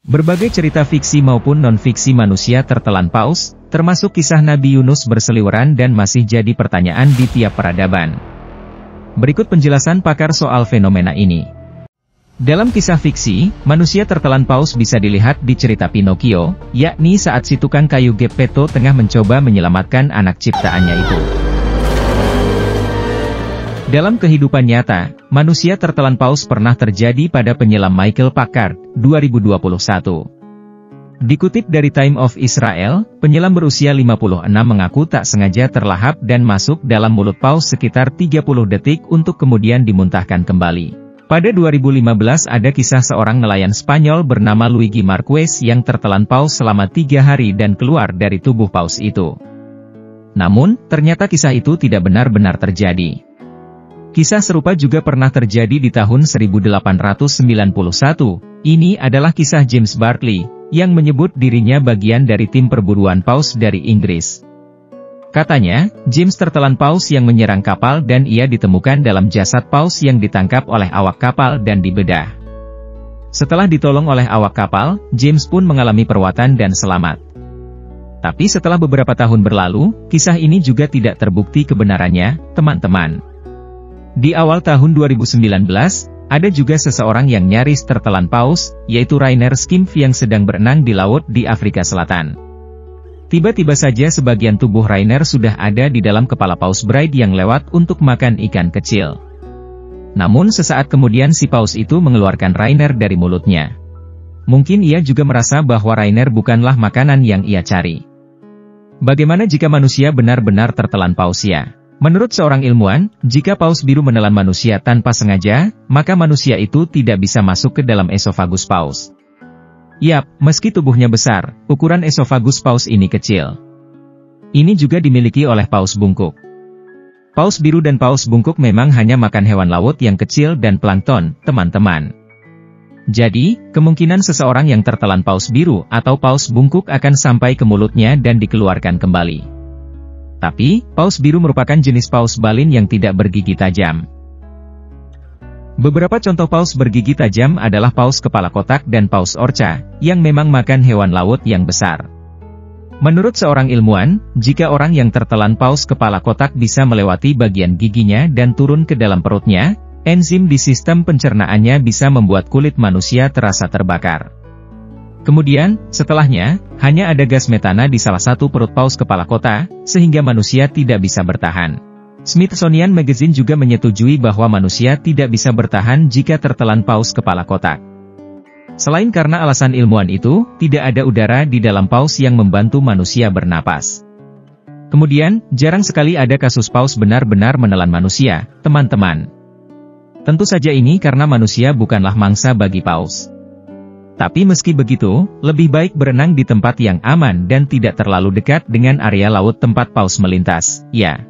Berbagai cerita fiksi maupun non-fiksi manusia tertelan paus, termasuk kisah Nabi Yunus berseliweran dan masih jadi pertanyaan di tiap peradaban. Berikut penjelasan pakar soal fenomena ini. Dalam kisah fiksi, manusia tertelan paus bisa dilihat di cerita Pinocchio, yakni saat si tukang kayu Geppetto tengah mencoba menyelamatkan anak ciptaannya itu. Dalam kehidupan nyata, manusia tertelan paus pernah terjadi pada penyelam Michael Packard, 2021. Dikutip dari Time of Israel, penyelam berusia 56 mengaku tak sengaja terlahap dan masuk dalam mulut paus sekitar 30 detik untuk kemudian dimuntahkan kembali. Pada 2015 ada kisah seorang nelayan Spanyol bernama Luigi Marquez yang tertelan paus selama 3 hari dan keluar dari tubuh paus itu. Namun, ternyata kisah itu tidak benar-benar terjadi. Kisah serupa juga pernah terjadi di tahun 1891. Ini adalah kisah James Barkley, yang menyebut dirinya bagian dari tim perburuan paus dari Inggris. Katanya, James tertelan paus yang menyerang kapal dan ia ditemukan dalam jasad paus yang ditangkap oleh awak kapal dan dibedah. Setelah ditolong oleh awak kapal, James pun mengalami perawatan dan selamat. Tapi setelah beberapa tahun berlalu, kisah ini juga tidak terbukti kebenarannya, teman-teman. Di awal tahun 2019, ada juga seseorang yang nyaris tertelan paus, yaitu Rainer Skimf yang sedang berenang di laut di Afrika Selatan. Tiba-tiba saja sebagian tubuh Rainer sudah ada di dalam kepala paus Bride yang lewat untuk makan ikan kecil. Namun sesaat kemudian si paus itu mengeluarkan Rainer dari mulutnya. Mungkin ia juga merasa bahwa Rainer bukanlah makanan yang ia cari. Bagaimana jika manusia benar-benar tertelan paus ya? Menurut seorang ilmuwan, jika paus biru menelan manusia tanpa sengaja, maka manusia itu tidak bisa masuk ke dalam esofagus paus. Yap, meski tubuhnya besar, ukuran esofagus paus ini kecil. Ini juga dimiliki oleh paus bungkuk. Paus biru dan paus bungkuk memang hanya makan hewan laut yang kecil dan plankton, teman-teman. Jadi, kemungkinan seseorang yang tertelan paus biru atau paus bungkuk akan sampai ke mulutnya dan dikeluarkan kembali. Tapi, paus biru merupakan jenis paus balin yang tidak bergigi tajam. Beberapa contoh paus bergigi tajam adalah paus kepala kotak dan paus orca, yang memang makan hewan laut yang besar. Menurut seorang ilmuwan, jika orang yang tertelan paus kepala kotak bisa melewati bagian giginya dan turun ke dalam perutnya, enzim di sistem pencernaannya bisa membuat kulit manusia terasa terbakar. Kemudian, setelahnya, hanya ada gas metana di salah satu perut paus kepala kota, sehingga manusia tidak bisa bertahan. Smithsonian Magazine juga menyetujui bahwa manusia tidak bisa bertahan jika tertelan paus kepala kotak. Selain karena alasan ilmuwan itu, tidak ada udara di dalam paus yang membantu manusia bernapas. Kemudian, jarang sekali ada kasus paus benar-benar menelan manusia, teman-teman. Tentu saja ini karena manusia bukanlah mangsa bagi paus. Tapi meski begitu, lebih baik berenang di tempat yang aman dan tidak terlalu dekat dengan area laut tempat paus melintas, ya.